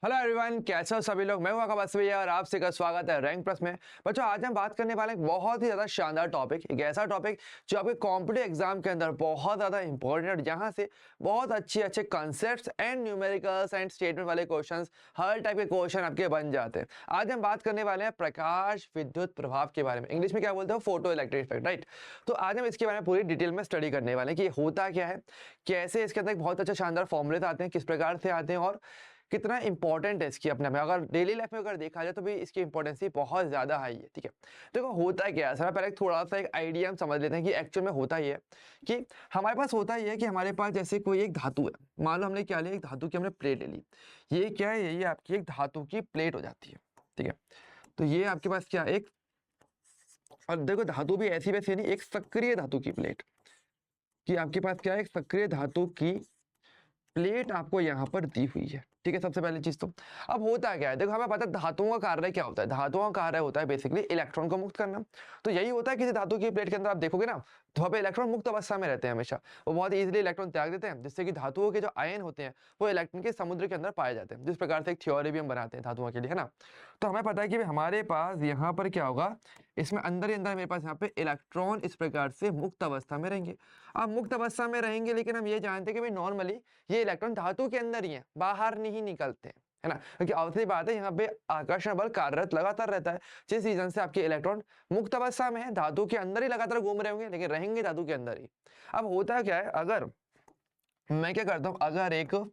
Hello everyone, कैसे हो सभी लोग। मैं हूं आकाश भैया और आप सभी का स्वागत है रैंक प्लस में। बच्चों, आज हम बात करने वाले हैं एक बहुत ही ज़्यादा शानदार टॉपिक, एक ऐसा टॉपिक जो आपके कॉम्पिटिटिव एग्जाम के अंदर बहुत ज़्यादा इंपॉर्टेंट है, जहां से बहुत अच्छे अच्छे concepts and numericals and statement वाले क्वेश्चंस, हर टाइप के क्वेश्चन आपके बन जाते हैं। आज हम बात करने वाले हैं प्रकाश विद्युत प्रभाव के बारे में। इंग्लिश में क्या बोलते हैं, फोटो इलेक्ट्रिक इफेक्ट, राइट। तो आज हम इसके बारे में पूरी डिटेल में स्टडी करने वाले हैं कि ये होता क्या है, कैसे इसके अंदर एक बहुत अच्छा शानदार फॉर्मूले आते हैं, किस प्रकार से आते हैं और कितना इंपॉर्टेंट है इसकी अपने में। अगर डेली लाइफ में अगर देखा जाए तो भी इसकी इंपॉर्टेंस बहुत ज़्यादा हाई है, ठीक है। देखो होता क्या है, सर पहले थोड़ा सा एक आइडिया हम समझ लेते हैं कि एक्चुअल में होता ये है कि हमारे पास होता ये है कि हमारे पास जैसे कोई एक धातु है। मान लो हमने क्या लिया, एक धातु की हमने प्लेट ले ली। ये क्या है, ये आपकी एक धातु की प्लेट हो जाती है, ठीक है। तो ये आपके पास क्या एक, और देखो धातु भी ऐसी वैसी नहीं, एक सक्रिय धातु की प्लेट, कि आपके पास क्या है, एक सक्रिय धातु की प्लेट आपको यहाँ पर दी हुई है, ठीक है। सबसे पहली चीज तो अब होता क्या है, देखो हमें पता है धातुओं का कार्य क्या होता है। धातुओं का कार्य होता है बेसिकली इलेक्ट्रॉन को मुक्त करना। तो यही होता है किसी धातु की प्लेट के अंदर आप देखोगे ना, तो वहाँ पे इलेक्ट्रॉन मुक्त अवस्था में रहते हैं हमेशा। वो बहुत इजीली इलेक्ट्रॉन त्याग देते हैं, जिससे कि धातुओं के जो आयन होते हैं वो इलेक्ट्रॉन के समुद्र के अंदर पाए जाते हैं। जिस प्रकार से एक थ्योरी भी हम बनाते हैं धातुओं के लिए, है ना। तो हमें पता है कि हमारे पास यहाँ पर क्या होगा, इसमें अंदर ही अंदर मेरे पास यहाँ पे इलेक्ट्रॉन इस प्रकार से मुक्त अवस्था में रहेंगे। अब मुक्त अवस्था में रहेंगे, लेकिन हम ये जानते हैं कि भाई नॉर्मली ये इलेक्ट्रॉन धातु के अंदर ही है, बाहर नहीं निकलते हैं, है ना। क्योंकि ऑब्वियसली बात है, यहाँ पे आकर्षण बल कार्यरत लगातार रहता है, जिस रीजन से आपके इलेक्ट्रॉन मुक्त अवस्था में है, धातु के अंदर ही लगातार घूम रहे होंगे, लेकिन रहेंगे धातु के अंदर ही। अब होता क्या है, अगर मैं क्या करता हूँ, अगर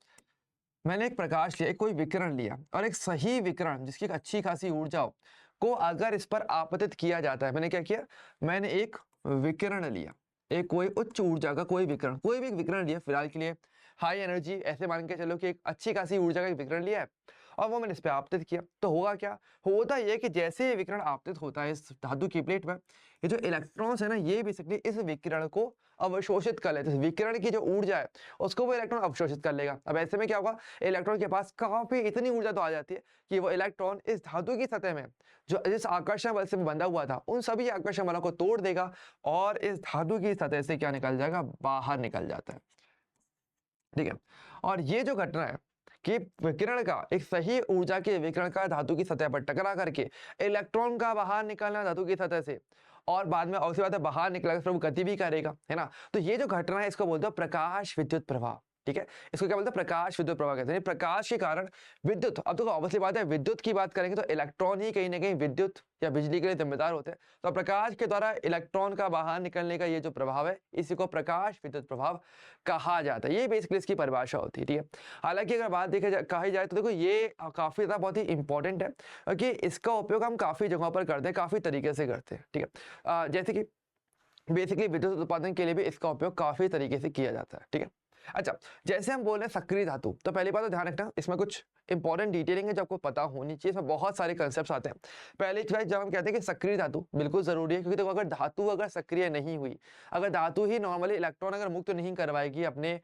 मैंने एक प्रकाश लिया, एक कोई विकिरण लिया, और एक सही विकिरण जिसकी एक अच्छी खासी ऊर्जा हो को अगर इस पर आपतित किया जाता है, मैंने क्या किया, मैंने एक विकिरण लिया, एक कोई उच्च ऊर्जा का कोई विकिरण, कोई भी एक विकिरण लिया फिलहाल के लिए, हाई एनर्जी ऐसे मान के चलो कि एक अच्छी खासी ऊर्जा का एक विकिरण लिया है, और वो मैंने इस पे आपतित किया। तो होगा क्या, होता ये कि जैसे ये विकिरण आपतित होता है इस धातु की प्लेट में, ये जो इलेक्ट्रॉन्स है ना, ये बेसिकली इस विकिरण को अवशोषित कर लेते हैं। विकिरण की जो ऊर्जा है उसको वो इलेक्ट्रॉन अवशोषित कर लेगा। अब ऐसे में क्या होगा, इलेक्ट्रॉन के पास काफी इतनी ऊर्जा तो आ जाती है कि वो इलेक्ट्रॉन इस धातु की सतह में जो जिस आकर्षण बल से बंधा हुआ था, उन सभी आकर्षण बलों को तोड़ देगा और इस धातु की सतह से क्या निकल जाएगा, बाहर निकल जाता है, ठीक है। और ये जो घटना है कि विकिरण का, एक सही ऊर्जा के विकिरण का धातु की सतह पर टकरा करके इलेक्ट्रॉन का बाहर निकलना धातु की सतह से, और बाद में ऑब्वियसली बात है बाहर निकलेगा, फिर वो गति भी करेगा, है ना। तो ये जो घटना है इसको बोलते हैं प्रकाश विद्युत प्रभाव, ठीक है। इसको क्या बोलते हैं, प्रकाश विद्युत प्रभाव कहते हैं। प्रकाश के कारण विद्युत, अब तो ऑब्वियसली बात है विद्युत की बात करेंगे तो इलेक्ट्रॉन ही कहीं ना कहीं विद्युत या बिजली के लिए जिम्मेदार होते हैं। तो प्रकाश के द्वारा इलेक्ट्रॉन का बाहर निकलने का ये जो प्रभाव है, इसी को प्रकाश विद्युत प्रभाव कहा जाता है। ये बेसिकली इसकी परिभाषा होती है, ठीक है। हालांकि अगर बात कही जाए तो देखो ये काफी ज्यादा बहुत ही इंपॉर्टेंट है, क्योंकि इसका उपयोग हम काफी जगहों पर करते हैं, काफी तरीके से करते हैं, ठीक है। जैसे कि बेसिकली विद्युत उत्पादन के लिए भी इसका उपयोग काफी तरीके से किया जाता है, ठीक है। अच्छा, जैसे हम बोल रहे हैं सक्रिय धातु, तो पहली बात तो ध्यान रखना, इसमें कुछ इंपॉर्टेंट डिटेलिंग है जो आपको पता होनी चाहिए। इसमें बहुत सारे कंसेप्ट्स आते हैं। पहले जब हम कहते हैं कि सक्रिय धातु बिल्कुल जरूरी है, क्योंकि देखो अगर धातु अगर सक्रिय नहीं हुई, अगर धातु ही नॉर्मली इलेक्ट्रॉन अगर मुक्त नहीं करवाएगी अपने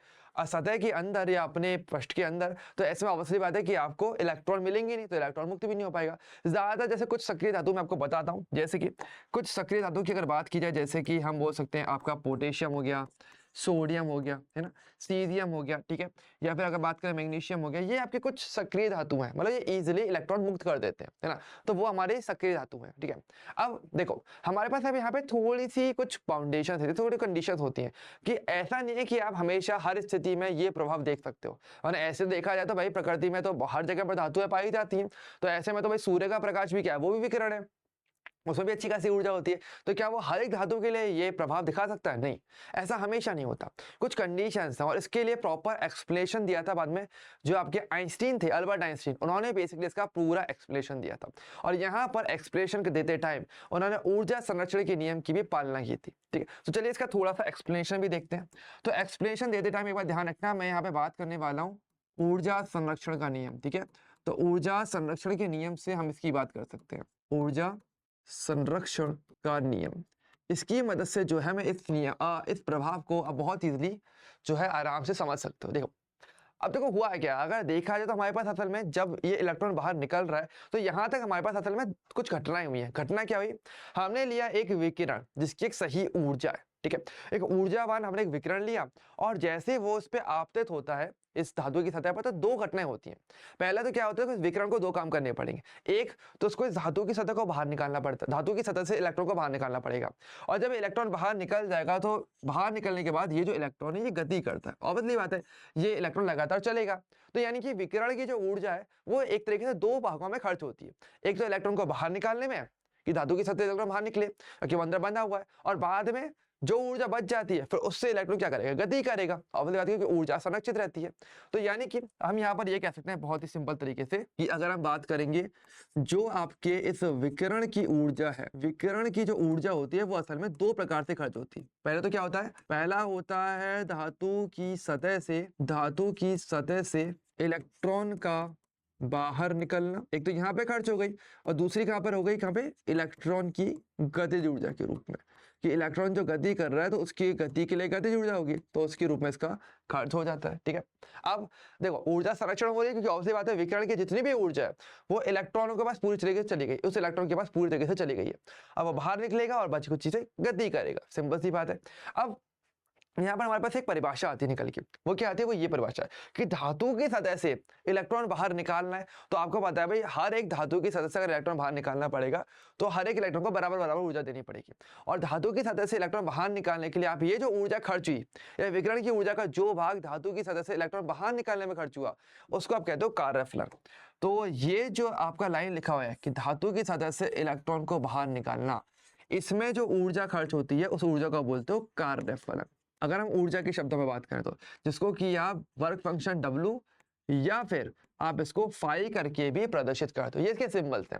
सतह के अंदर या अपने पृष्ठ के अंदर, तो ऐसे में ऑब्वियसली बात है कि आपको इलेक्ट्रॉन मिलेंगे नहीं, तो इलेक्ट्रॉन मुक्त भी नहीं हो पाएगा। ज्यादातर जैसे कुछ सक्रिय धातु मैं आपको बताता हूँ, जैसे कि कुछ सक्रिय धातु की अगर बात की जाए, जैसे कि हम बोल सकते हैं आपका पोटेशियम हो गया, सोडियम हो गया, है ना, सीजियम हो गया, ठीक है, या फिर अगर बात करें मैग्नीशियम हो गया, ये आपके कुछ सक्रिय धातु हैं, मतलब ये इजीली इलेक्ट्रॉन मुक्त कर देते हैं, है ना। तो वो हमारे सक्रिय धातु हैं, ठीक है। अब देखो हमारे पास अब यहाँ पे थोड़ी सी कुछ बाउंडेशन है, थोड़ी कंडीशन होती हैं, कि ऐसा नहीं है कि आप हमेशा हर स्थिति में ये प्रभाव देख सकते हो। और ऐसे देखा जाए तो भाई प्रकृति में तो हर जगह पर धातुएं पाई जाती हैं, तो ऐसे में तो भाई सूर्य का प्रकाश भी क्या है, वो भी विकिरण है, उसमें भी अच्छी खासी ऊर्जा होती है। तो क्या वो हर एक धातु के लिए ये प्रभाव दिखा सकता है? नहीं, ऐसा हमेशा नहीं होता, कुछ कंडीशंस हैं, और इसके लिए प्रॉपर एक्सप्लेनेशन दिया था बाद में जो आपके आइंस्टीन थे, अल्बर्ट आइंस्टीन, उन्होंने बेसिकली इसका पूरा एक्सप्लेनेशन दिया था। और यहाँ पर एक्सप्लेनेशन देते टाइम उन्होंने ऊर्जा संरक्षण के नियम की भी पालना की थी, ठीक है। तो चलिए इसका थोड़ा सा एक्सप्लेनेशन भी देखते हैं। तो एक्सप्लेनेशन देते टाइम एक बार ध्यान रखना, मैं यहाँ पे बात करने वाला हूँ ऊर्जा संरक्षण का नियम, ठीक है। तो ऊर्जा संरक्षण के नियम से हम इसकी बात कर सकते हैं, ऊर्जा संरक्षण का नियम, इसकी मदद से जो है मैं इस प्रभाव को अब बहुत इजीली जो है आराम से समझ सकते हो। देखो अब देखो हुआ है क्या, अगर देखा जाए तो हमारे पास असल में जब ये इलेक्ट्रॉन बाहर निकल रहा है, तो यहाँ तक हमारे पास असल में कुछ घटनाएं हुई हैं। घटना क्या हुई, हमने लिया एक विकिरण जिसकी एक सही ऊर्जा है, ठीक है। एक ऊर्जावान हमने एक विकिरण लिया और जैसे वो उस पे आपतित होता है इस धातु की सतह पर, तो दो घटनाएं होती हैं। पहला तो क्या होता है कि इस विकिरण को दो काम करने पड़ेंगे। एक तो उसको इस धातु की सतह को बाहर निकालना पड़ता है, धातु की सतह से इलेक्ट्रॉन को बाहर निकालना पड़ेगा। और जब इलेक्ट्रॉन बाहर निकल जाएगा तो बाहर निकलने के बाद ये जो इलेक्ट्रॉन है ये गति करता है, ऑब्वियसली बात है ये इलेक्ट्रॉन लगातार चलेगा। तो यानी कि विकिरण की जो ऊर्जा है वो एक तरीके से दो भागों में खर्च होती है। एक तो इलेक्ट्रॉन को बाहर निकालने में कि धातु की सतह से इलेक्ट्रॉन बाहर निकले क्योंकि वो अंदर बंधा हुआ है, और बाद में जो ऊर्जा बच जाती है फिर उससे इलेक्ट्रॉन क्या करेगा, गति करेगा। ऑब्वियसली बात है कि ऊर्जा संरक्षित रहती है। तो यानी कि हम यहाँ पर ये कह सकते हैं बहुत ही सिंपल तरीके से कि अगर हम बात करेंगे जो आपके इस विकिरण की ऊर्जा है, विकिरण की जो ऊर्जा होती है वो असल में दो प्रकार से खर्च होती है। पहले तो क्या होता है, पहला होता है धातु की सतह से इलेक्ट्रॉन का बाहर निकलना। एक तो यहाँ पे खर्च हो गई और दूसरी कहाँ पर हो गई, कहाँ पे, इलेक्ट्रॉन की गतिज ऊर्जा के रूप में, कि इलेक्ट्रॉन जो गति कर रहा है तो उसकी गति के लिए गतिज ऊर्जा होगी, तो उसके रूप में इसका खर्च हो जाता है। ठीक है। अब देखो ऊर्जा संरक्षण हो रही है क्योंकि ऑब्वियसली बात है विकिरण की जितनी भी ऊर्जा है वो इलेक्ट्रॉनों के पास पूरी तरीके से चली गई, उस इलेक्ट्रॉन के पास पूरी तरीके से चली गई है। अब वो बाहर निकलेगा और बची कुछ चीजें गति करेगा, सिंपल सी बात है। अब यहाँ पर हमारे पास एक परिभाषा आती है निकल के, वो क्या आती है, वो ये परिभाषा है कि धातु की सतह से इलेक्ट्रॉन बाहर निकालना है। तो आपको पता है भाई हर एक धातु की सतह से अगर इलेक्ट्रॉन बाहर निकालना पड़ेगा तो हर एक इलेक्ट्रॉन को बराबर बराबर ऊर्जा देनी पड़ेगी। और धातु की सतह से इलेक्ट्रॉन बाहर निकालने के लिए आप ये जो ऊर्जा खर्च हुई या विकिरण की ऊर्जा का जो भाग धातु की सतह से इलेक्ट्रॉन बाहर निकालने में खर्च हुआ उसको आप कहते हो कार्यफलन। तो ये जो आपका लाइन लिखा हुआ है कि धातु की सतह से इलेक्ट्रॉन को बाहर निकालना, इसमें जो ऊर्जा खर्च होती है उस ऊर्जा को बोलते हो कार्यफलन। अगर हम ऊर्जा के शब्दों में बात करें तो जिसको कि आप वर्क फंक्शन W या फिर आप इसको फाई करके भी प्रदर्शित करते हो, ये इसके सिंबल्स हैं।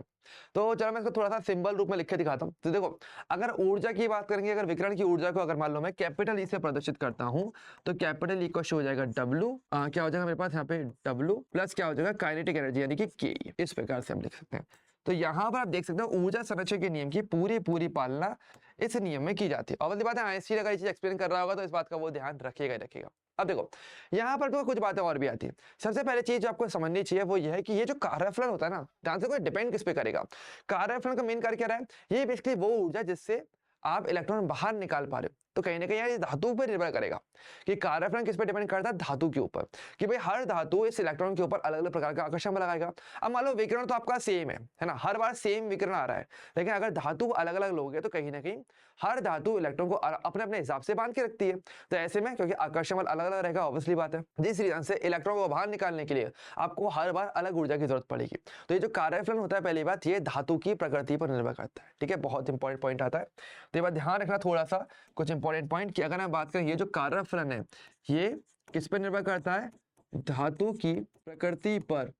तो चलो मैं इसको थोड़ा सा सिंबल रूप में लिख के दिखाता हूँ। तो देखो अगर ऊर्जा की बात करेंगे, अगर विकिरण की ऊर्जा को अगर मान लो मैं कैपिटल ई से प्रदर्शित करता हूँ तो कैपिटल ई को हो जाएगा W, क्या हो जाएगा मेरे पास यहाँ पे W प्लस क्या हो जाएगा काइनेटिक एनर्जी यानी कि K। इस प्रकार से हम लिख सकते हैं। तो यहाँ पर आप देख सकते हो ऊर्जा संरक्षण के नियम की पूरी पालना इस नियम में की जाती है। और बात है आईएससी अगर ये चीज एक्सप्लेन कर रहा होगा तो इस बात का वो ध्यान रखेगा ही रखेगा। अब देखो यहाँ पर तो कुछ बातें और भी आती है। सबसे पहले चीज जो आपको समझनी चाहिए वो ये है कि ये जो कार्यफलन होता है ना, ध्यान से कोई डिपेंड किस पे करेगा। कार्यफलन का मेन कार्य क्या रहा है, ये बेसिकली वो ऊर्जा जिससे आप इलेक्ट्रॉन बाहर निकाल पा रहे हो। तो कहीं ना कहीं यार ये धातु पर निर्भर करेगा कि कार्यफलन किस पे डिपेंड करता है, धातु के ऊपर, कि भाई हर धातु इस इलेक्ट्रॉन के ऊपर अलग अलग प्रकार का आकर्षण लगाएगा। अब मान लो विकिरण तो आपका सेम है ना, हर बार सेम विकिरण आ रहा है, लेकिन अगर धातु अलग अलग लोगे तो कहीं ना कहीं हर धातु इलेक्ट्रॉन को अपने अपने हिसाब से बांध के रखती है। तो ऐसे में क्योंकि आकर्षण बल अलग अलग रहेगा, ऑब्वियसली बात है, जिस रीजन से इलेक्ट्रॉन को बाहर निकालने के लिए आपको हर बार अलग ऊर्जा की जरूरत पड़ेगी। तो ये जो कार्यफलन होता है, पहली बात ये धातु की प्रकृति पर निर्भर करता है। ठीक है, बहुत इंपॉर्टेंट पॉइंट आता है, तो ये बात ध्यान रखना थोड़ा सा, कुछ इंपॉर्टेंट पॉइंट कि अगर हम बात करें ये जो कार्यफलन है ये किस पर निर्भर करता है, धातु की प्रकृति पर।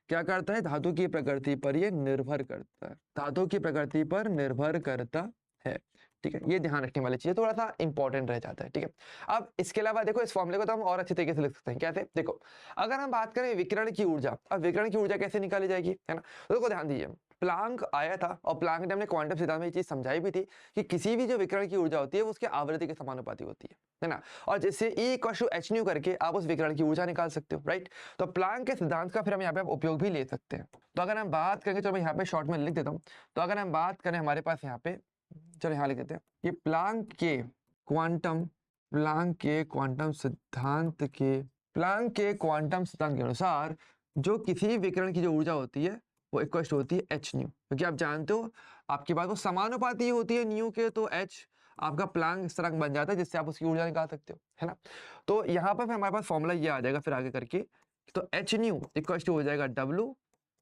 क्या करता है, धातु की प्रकृति पर ये निर्भर करता है, धातु की प्रकृति पर निर्भर करता है। ठीक है, ये ध्यान रखने वाली चीज थोड़ा सा इंपॉर्टेंट रह जाता है। ठीक है, अब इसके अलावा देखो इस फॉर्मूले को तो हम और अच्छे तरीके से लिख सकते हैं। कैसे, देखो अगर हम बात करें विकिरण की ऊर्जा, अब विकिरण की ऊर्जा कैसे निकाली जाएगी, है ना, तो देखो ध्यान दीजिए प्लांक आया था और प्लांक ने हमने क्वांटम सिद्धांत में ये चीज समझाई भी थी कि किसी भी जो विकिरण की ऊर्जा होती है वो उसकी आवृत्ति के समानुपाती होती है ना, और जिससे E=hν करके आप उस विकिरण की ऊर्जा निकाल सकते हो, राइट। तो प्लांक के सिद्धांत का फिर हम यहाँ पे उपयोग भी ले सकते हैं। तो अगर हम बात करेंगे, चलो मैं यहाँ पे शॉर्ट में लिख देता हूँ। तो अगर हम बात करें हमारे पास यहाँ पे, चलो यहाँ लिख देते हैं कि प्लांक के क्वांटम सिद्धांत के अनुसार जो किसी विकिरण की जो ऊर्जा होती है वो इक्वल होती है h न्यू, क्योंकि आप जानते हो आपकी बात वो समानुपाती होती है न्यू के, तो h आपका प्लांक स्थिरांक बन जाता है जिससे आप उसकी ऊर्जा निकाल सकते हो, है ना। तो यहाँ पर हमारे पास फॉर्मूला ये आ जाएगा फिर आगे करके, तो h न्यू इक्वल हो जाएगा W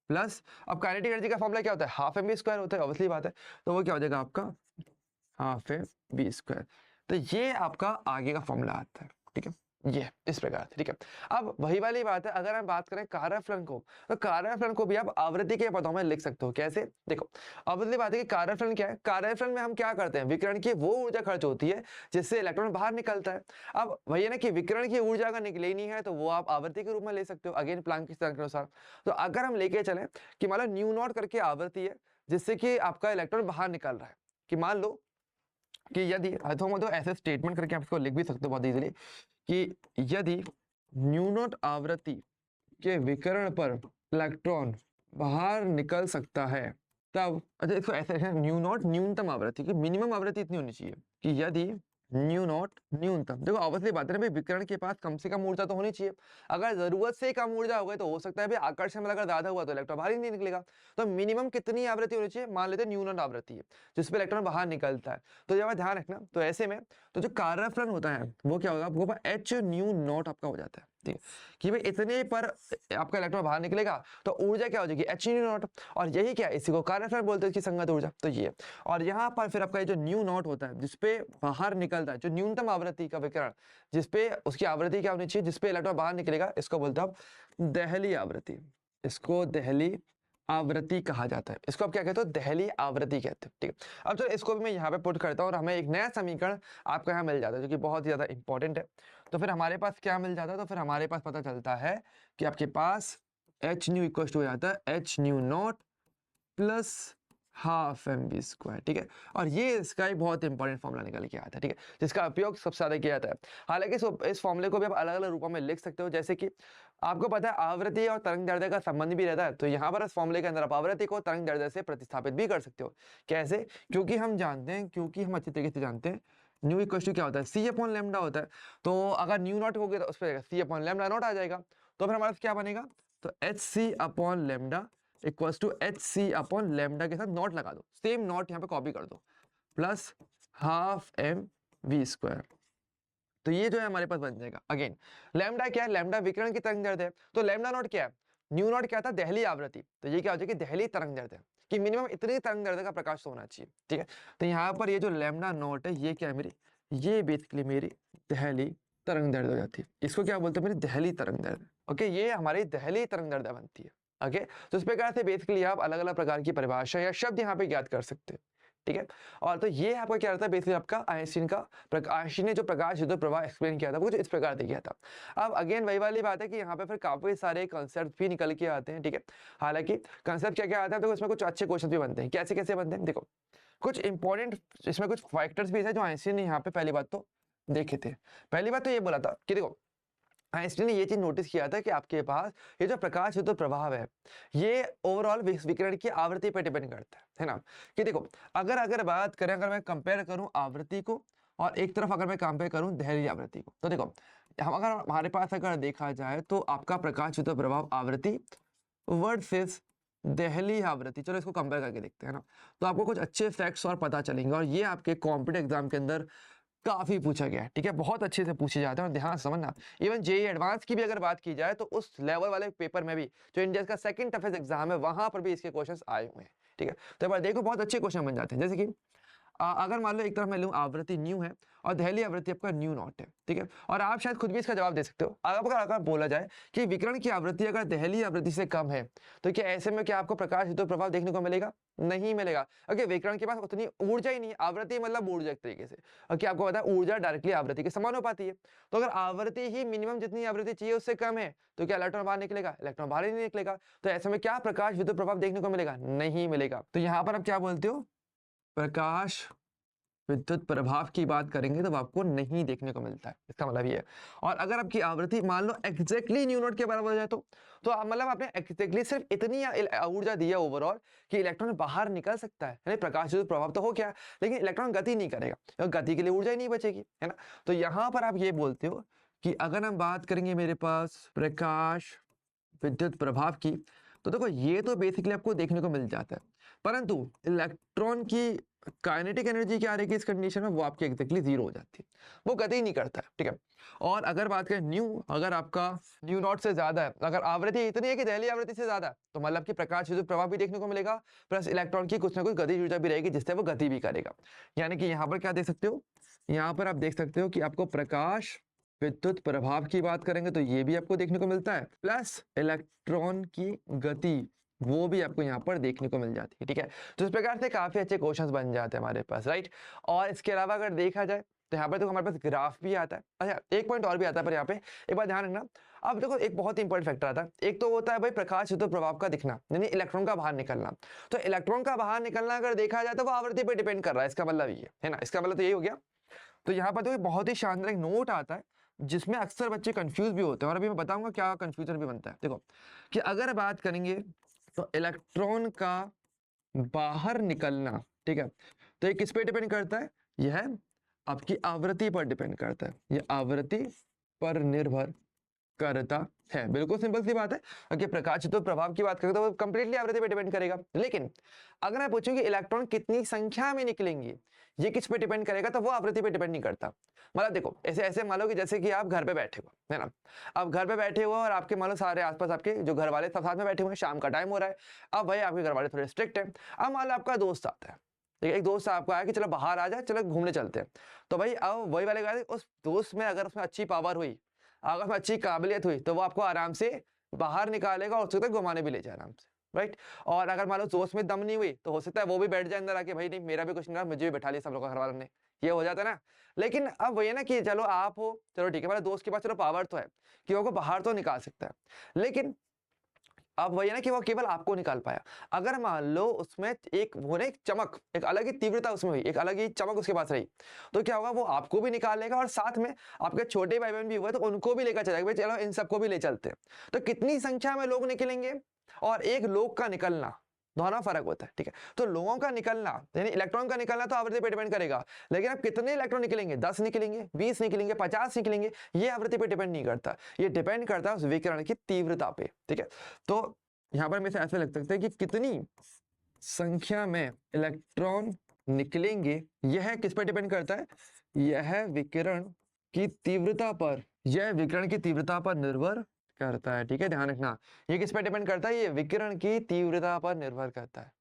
प्लस, अब काइनेटिक एनर्जी का फॉर्मूला क्या होता है, हाफ mv² होता है, ऑब्वियसली बात है, तो वो क्या हो जाएगा आपका हाफ mv²। तो ये आपका आगे का फॉर्मूला आता है। ठीक है, ये इस प्रकार से। ठीक है, अब वही वाली बात है, अगर हम बात करें कार्यफलन को, तो कार्यफलन को भी आप आवृत्ति के पदों में लिख सकते हो। कैसे, देखो ऑब्वियसली बात है कि कार्यफलन क्या है, कार्यफलन में हम क्या करते हैं, विकिरण की वो ऊर्जा खर्च होती है जिससे इलेक्ट्रॉन बाहर निकलता है। अब वही है ना कि विकिरण की ऊर्जा अगर निकले नहीं है तो वो आप आवृत्ति के रूप में ले सकते हो, अगेन प्लांक के सिद्धांत के अनुसार। तो अगर हम लेके चले कि मान लो न्यू नॉट करके आवृत्ति है जिससे कि आपका इलेक्ट्रॉन बाहर निकल रहा है, कि मान लो कि यदि तो ऐसे स्टेटमेंट करके आप इसको लिख भी सकते हो बहुत इजीली कि यदि न्यू नॉट आवृत्ति के विकिरण पर इलेक्ट्रॉन बाहर निकल सकता है तब, अच्छा इसको ऐसे है न्यू नॉट न्यूनतम आवृत्ति की, मिनिमम आवृत्ति इतनी होनी चाहिए कि यदि न्यू नॉट न्यूनतम। देखो ऑब्वियसली बात है ना भाई, विकिरण के पास कम से कम ऊर्जा तो होनी चाहिए। अगर जरूरत से कम ऊर्जा हो गई तो हो सकता है भाई आकर्षण बल अगर ज्यादा हुआ तो इलेक्ट्रॉन बाहर ही नहीं निकलेगा। तो मिनिमम कितनी आवृत्ति होनी चाहिए, मान लेते हैं न्यू नॉट आवृत्ति है जिसपे इलेक्ट्रॉन बाहर निकलता है। तो जब ध्यान रखना, तो ऐसे में तो जो कार्यफलन होता है वो क्या होगा, आपको एच न्यू नॉट आपका हो जाता है, ठीक है, कि भाई इतने पर आपका इलेक्ट्रॉन बाहर निकलेगा तो ऊर्जा क्या हो जाएगी, एच न्यू नॉट। और यही क्या, इसी को कार्यफलन बोलते हैं, इसकी संगत ऊर्जा। तो ये और यहाँ पर फिर आपका ये जो न्यू नॉट होता है जिसपे बाहर निकलता है, जो न्यूनतम आवृत्ति का विकिरण, जिसपे उसकी आवृत्ति क्या होनी चाहिए, जिसपे इलेक्ट्रॉन बाहर निकलेगा, इसको बोलते हैं आप दहली आवृत्ति। इसको दहली आवृत्ति कहा जाता है। इसको आप क्या कहते हो, दहली आवृत्ति कहते हैं, ठीक है। अब चलो इसको भी मैं यहाँ पे पुट करता हूँ और हमें एक नया समीकरण आपको यहाँ मिल जाता है जो कि बहुत ही ज्यादा इंपॉर्टेंट है। तो फिर हमारे पास क्या मिल जाता है, तो फिर हमारे पास पता चलता है कि आपके पास एच न्यू इक्वल टू हो जाता है H nu naught plus half M B square, ठीक है। और ये इसका एक बहुत इंपॉर्टेंट फॉर्मूला निकल के आता है, ठीक है, जिसका उपयोग सबसे ज्यादा किया जाता है। हालांकि इस फॉर्मूले को भी आप अलग अलग रूपों में लिख सकते हो, जैसे कि आपको पता है आवृत्ति और तरंग दैर्ध्य का संबंध भी रहता है, तो यहाँ पर इस फॉर्मूले के अंदर आप आवृत्ति को तरंग दैर्ध्य से प्रतिस्थापित भी कर सकते हो। कैसे, क्योंकि हम जानते हैं, क्योंकि हम अच्छी तरीके से जानते हैं न्यू इक्वल टू क्या होता है, सी अपॉन लैम्डा होता है। तो अगर न्यू नॉट हो गया तो उस पर सी अपॉन लैम्डा नॉट आ जाएगा। तो फिर हमारे पास क्या बनेगा, तो H C upon lambda equals to H C upon lambda के साथ नॉट लगा दो, सेम नॉट यहाँ पे कॉपी कर दो, plus half M V square. तो ये जो है हमारे पास बन जाएगा। अगेन लैम्डा क्या है, लैम्डा विकिरण की तरंग दैर्ध्य है। तो लैम्डा नॉट क्या है, न्यू नॉट क्या था, दहली आवृत्ति। तो ये क्या हो जाएगी, दहली तरंग दैर्ध्य, कि मिनिमम इतनी तरंग दैर्ध्य का प्रकाश होना चाहिए, ठीक है। तो यहाँ पर ये जो लैम्डा नॉट है ये क्या है मेरी, ये बेसिकली मेरी दहली तरंग दैर्ध्य हो जाती है। इसको क्या बोलते हैं, मेरी दहली तरंग दैर्ध्य। ओके, ये हमारी दहली तरंग दैर्ध्य बनती है। ओके, तो इस प्रकार से बेसिकली आप अलग अलग प्रकार की परिभाषा या शब्द यहाँ पे ज्ञात कर सकते हैं, ठीक है। और तो ये आपका क्या रहता है, बेसिकली आपका आइंस्टीन का आइंस्टीन ने जो प्रकाश युद्ध प्रवाह एक्सप्लेन किया था वो कुछ इस प्रकार से किया था। अब अगेन वही वाली बात है कि यहाँ पे फिर काफी सारे कंसेप्ट भी निकल के आते हैं, ठीक है। हालांकि कंसेप्ट क्या क्या आता है, तो इसमें कुछ अच्छे क्वेश्चन भी बनते हैं। कैसे कैसे बनते हैं, देखो कुछ इंपॉर्टेंट इसमें कुछ फैक्टर्स भी है जो आइंस्टीन ने यहाँ पे पहली बात तो देखे थे। पहली बात तो ये बोला था कि देखो आइंस्टीन ने ये चीज नोटिस किया था कि आपके पास ये जो प्रकाश युद्ध प्रभाव है ये ओवरऑल विकिरण की आवृत्ति पर डिपेंड करता है ना। कि देखो अगर बात करें, अगर मैं कंपेयर करूं आवृत्ति को और एक तरफ अगर मैं कंपेयर करूं दहली आवृत्ति को, तो देखो हम अगर हमारे पास अगर देखा जाए तो आपका प्रकाश युद्ध प्रभाव आवृत्ति वर्सेस दहली आवृत्ति, चलो इसको कंपेयर करके देखते हैं ना, तो आपको कुछ अच्छे फैक्ट्स और पता चलेंगे। और ये आपके कॉम्पिटिटिव एग्जाम के अंदर काफी पूछा गया है, ठीक है, बहुत अच्छे से पूछे जाते हैं। और ध्यान समझना, इवन जेई एडवांस की भी अगर बात की जाए तो उस लेवल वाले पेपर में भी जो इंडिया का सेकंड टफेस्ट एग्जाम है वहां पर भी इसके क्वेश्चंस आए हुए हैं, ठीक है। तो एक बार देखो बहुत अच्छे क्वेश्चन बन जाते हैं। जैसे कि अगर मान लो एक तरफ मैं लूँ आवृत्ति न्यू है और दहली आवृत्ति आपका न्यू नॉट है, ठीक है। और आप शायद खुद भी इसका जवाब दे सकते हो। अगर बोला जाए कि विकिरण की आवृत्ति अगर दहली आवृत्ति से कम है तो क्या ऐसे में क्या आपको प्रकाश युद्ध प्रभाव देखने को मिलेगा, नहीं मिलेगा। ओके, विकिरण के पास उतनी ऊर्जा ही नहीं है, आवृत्ति मतलब ऊर्जा एक तरीके से। ओके, आपको पता है ऊर्जा डायरेक्टली आवृत्ति के समानुपाती है। तो अगर आवृत्ति ही मिनिमम जितनी आवृत्ति चाहिए उससे कम है तो क्या इलेक्ट्रॉन बाहर निकलेगा, इलेक्ट्रॉन बाहर ही नहीं निकलेगा। तो ऐसे में क्या प्रकाश युद्ध प्रभाव देखने को मिलेगा, नहीं मिलेगा। तो यहाँ पर आप क्या बोलते हो, प्रकाश विद्युत प्रभाव की बात करेंगे तो आपको नहीं देखने को मिलता है, इसका मतलब ये है। और अगर आपकी आवृत्ति मान लो एग्जैक्टली न्यू नॉट के बराबर हो जाए तो मतलब आपने एग्जैक्टली सिर्फ इतनी ऊर्जा दी है ओवरऑल कि इलेक्ट्रॉन बाहर निकल सकता है, यानी प्रकाश विद्युत प्रभाव तो हो गया लेकिन इलेक्ट्रॉन गति नहीं करेगा, गति के लिए ऊर्जा ही नहीं बचेगी, है ना। तो यहाँ पर आप ये बोलते हो कि अगर हम बात करेंगे मेरे पास प्रकाश विद्युत प्रभाव की, तो देखो ये तो बेसिकली आपको देखने को मिल जाता है, परंतु इलेक्ट्रॉन की काइनेटिक एनर्जी क्या रहेगी इस कंडीशन में, वो आपकी एग्जैक्टली जीरो हो जाती है, वो गति ही नहीं करता है, ठीक है। और अगर बात करें न्यू, अगर आपका न्यू नॉट से ज्यादा है, अगर आवृत्ति इतनी है कि दहली आवृत्ति से ज्यादा है, तो मतलब कि प्रकाश विद्युत प्रभाव भी देखने को मिलेगा, प्लस इलेक्ट्रॉन की कुछ ना कुछ गति ऊर्जा भी रहेगी जिससे वो गति भी करेगा। यानी कि यहाँ पर क्या देख सकते हो, यहाँ पर आप देख सकते हो कि आपको प्रकाश विद्युत प्रभाव की बात करेंगे तो ये भी आपको देखने को मिलता है, प्लस इलेक्ट्रॉन की गति वो भी आपको यहाँ पर देखने को मिल जाती है, ठीक है। तो इस प्रकार से काफी अच्छे क्वेश्चंस बन जाते हैं हमारे पास, राइट। और इसके अलावा अगर देखा जाए तो यहाँ पर तो हमारे पास ग्राफ भी आता है। अच्छा, एक पॉइंट और भी आता है पर यहाँ पे एक बार ध्यान रखना। अब देखो एक बहुत इंपॉर्टेंट फैक्टर आता है, एक तो होता है भाई प्रकाश विद्युत प्रभाव का दिखना, यानी इलेक्ट्रॉन का बाहर निकलना। तो इलेक्ट्रॉन का बाहर निकलना अगर देखा जाए तो वो आवृत्ति पर डिपेंड कर रहा है, इसका मतलब ये है ना, इसका मतलब तो यही हो गया। तो यहाँ पर तो बहुत ही शानदार एक नोट आता है जिसमें अक्सर बच्चे कंफ्यूज भी होते हैं, और अभी मैं बताऊंगा क्या कंफ्यूजन भी बनता है। देखो कि अगर बात करेंगे तो इलेक्ट्रॉन का बाहर निकलना, ठीक है, तो ये किस पे डिपेंड करता है, यह है आपकी आवृत्ति पर डिपेंड करता है, ये आवृत्ति पर निर्भर करता है। बिल्कुल सिंपल सी बात है। ओके, प्रकाश तो प्रभाव की बात करें तो वो कंप्लीटली आवृत्ति पे डिपेंड करेगा। लेकिन अगर मैं पूछूं कि इलेक्ट्रॉन कितनी संख्या में निकलेंगे, ये किस पे डिपेंड करेगा, तो वो आवृत्ति पे डिपेंड नहीं करता। मतलब देखो, ऐसे ऐसे मान लो कि जैसे कि आप घर पे बैठे हो, है ना। अब घर पे बैठे हो और आपके मान लो सारे आसपास आपके जो घर वाले सब साथ में बैठे हुए हैं, शाम का टाइम हो रहा है। अब भाई आपके घर वाले थोड़े स्ट्रिक्ट है। अब मान लो आपका दोस्त आता है, ठीक है, एक दोस्त आपको आया कि चलो बाहर आ जाए, चलो घूमने चलते हैं। तो भाई अब वही वाले बात, उस दोस्त में अगर उसमें अच्छी पावर हुई, अगर उसमें अच्छी काबिलियत हुई, तो वो आपको आराम से बाहर निकालेगा और उसको तक घुमाने भी ले जाए आराम से, राइट। और अगर मान लो दोस्त में दम नहीं हुई, तो हो सकता है वो भी बैठ जाए अंदर आके, भाई नहीं मेरा भी कुछ नहीं रहा, मुझे भी बैठा लिया सब लोग घर वालों ने, ये हो जाता है ना। लेकिन अब वही है ना कि चलो आप हो, चलो ठीक है, मेरे दोस्त के पास चलो पावर तो है कि वो बाहर तो निकाल सकता है। लेकिन अब वही है ना कि वो केवल आपको निकाल पाया। अगर मान लो उसमें एक वो ना एक चमक, एक अलग ही तीव्रता उसमें हुई, एक अलग ही चमक उसके पास रही, तो क्या होगा, वो आपको भी निकालेगा और साथ में आपके छोटे भाई बहन भी हुए तो उनको भी लेकर चलेगा, भाई चलो इन सबको भी ले चलते हैं। तो कितनी संख्या में लोग निकलेंगे और एक लोग का निकलना, दोनों फर्क होता है, ठीक है। तो लोगों का निकलना यानी इलेक्ट्रॉन का निकलना तो आवृत्ति पे डिपेंड करेगा। लेकिन अब कितने इलेक्ट्रॉन निकलेंगे, 10 निकलेंगे, 20 निकलेंगे, 50 निकलेंगे, ये आवृत्ति पे डिपेंड नहीं करता। ये डिपेंड करता है उस विकिरण की तीव्रता पे, ठीक है। तो यहां पर हमें ऐसे लग सकता है कि कितनी संख्या में इलेक्ट्रॉन निकलेंगे, यह किस पर डिपेंड करता है, यह विकिरण की तीव्रता पर, यह विकिरण की तीव्रता पर निर्भर करता है, ठीक है, ध्यान रखना। ये किस पर डिपेंड करता है, ये विकिरण की तीव्रता पर निर्भर करता है।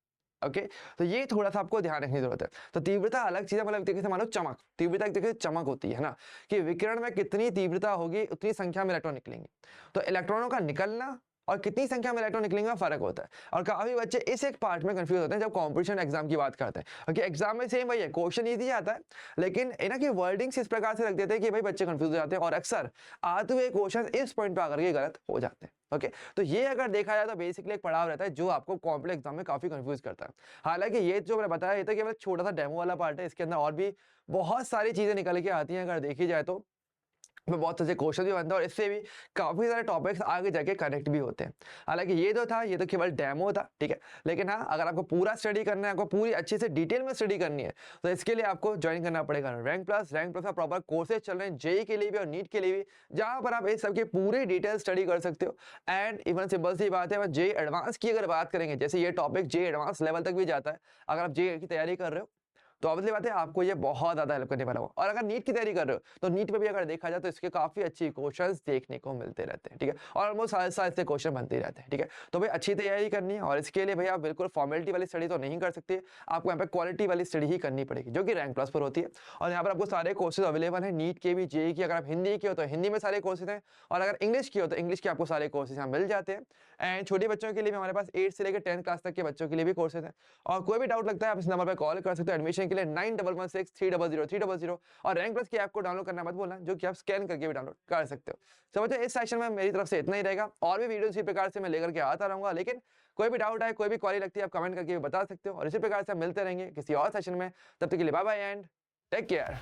ओके, तो ये थोड़ा सा आपको ध्यान रखने की जरूरत है। तो तीव्रता अलग चीज है, मतलब तरीके से मानो चमक, तीव्रता एक तरीके से चमक होती है ना, कि विकिरण में कितनी तीव्रता होगी उतनी संख्या में इलेक्ट्रॉन निकलेंगे। तो इलेक्ट्रॉनों का निकलना और कितनी संख्या में इलेक्ट्रॉन निकलेंगे फर्क होता है। और काफी बच्चे इस एक पार्ट में कंफ्यूज होते हैं जब कॉम्पिटिशन एग्जाम की बात करते हैं, क्योंकि एग्जाम में सेम वही है, क्वेश्चन इजी आता है, लेकिन है ना कि वर्डिंग्स इस प्रकार से रख देते हैं कि भाई बच्चे कंफ्यूज हो जाते हैं और अक्सर आते हुए क्वेश्चन इस पॉइंट पर आकर के गलत हो जाते हैं। ओके, तो ये अगर देखा जाए तो बेसिकली एक पड़ाव रहता है जो आपको कॉम्पिटिटिव एग्जाम में काफी कंफ्यूज करता है। हालांकि ये जो मैंने बताया ये तो केवल छोटा सा डेमो वाला पार्ट है, इसके अंदर और भी बहुत सारी चीजें निकल के आती हैं अगर देखी जाए तो में बहुत अच्छे क्वेश्चन भी बनते हैं और इससे भी काफी सारे टॉपिक्स आगे जाके कनेक्ट भी होते हैं। हालांकि ये जो था ये तो केवल डेमो था, ठीक है। लेकिन हाँ, अगर आपको पूरा स्टडी करना है, आपको पूरी अच्छे से डिटेल में स्टडी करनी है, तो इसके लिए आपको ज्वाइन करना पड़ेगा रैंक प्लस का प्रॉपर कोर्सेज चल रहे हैं जेई के लिए भी और नीट के लिए भी, जहां पर आप इस सबकी पूरी डिटेल स्टडी कर सकते हो। एंड इवन सिंपल सी बात है, जेई एडवांस की अगर बात करेंगे, जैसे ये टॉपिक जेई एडवांस लेवल तक भी जाता है, अगर आप जेई की तैयारी कर रहे हो तो ऑब्वियसली बात है आपको ये बहुत ज्यादा हेल्प करने वाला होगा। और अगर नीट की तैयारी कर रहे हो तो नीट पे भी अगर देखा जाए तो इसके काफी अच्छी क्वेश्चंस देखने को मिलते रहते हैं, ठीक है, और ऑलमोस्ट सारे साल से क्वेश्चन बनते ही रहते हैं, ठीक है। तो भाई अच्छी तैयारी करनी है और इसके लिए भाई आप बिल्कुल फॉर्मेलिटी वाली स्टडी तो नहीं कर सकते, आपको यहाँ पे क्वालिटी वाली स्टडी ही करनी पड़ेगी जो कि रैंक प्लस पर होती है। और यहाँ पर आपको सारे कोर्सेज अवेलेबल है, नीट के भी, जेई की, अगर आप हिंदी की हो तो हिंदी में सारे कोर्सेज हैं, और अगर इंग्लिश की हो तो इंग्लिश के आपको सारे कोर्सेज यहाँ मिल जाते हैं। एंड छोटे बच्चों के लिए भी हमारे पास 8 से लेकर 10 क्लास तक के बच्चों के लिए भी कोर्सेज हैं। और कोई भी डाउट लगता है आप इस नंबर पर कॉल कर सकते हो एडमिशन के लिए 9116300300। और रैंक प्लस की ऐप को डाउनलोड करना मत भूलना, जो कि आप स्कैन करके भी डाउनलोड कर सकते हो। समझो इस सेशन में मेरी तरफ से इतना ही रहेगा, और भी वीडियो इसी प्रकार से मैं लेकर के आता रहूंगा। लेकिन कोई भी डाउट है, कोई भी क्वेरी लगती है, आप कमेंट करके भी बता सकते हो। और इसी प्रकार से हम मिलते रहेंगे किसी और सेशन में, तब तक के लिए bye bye and take care.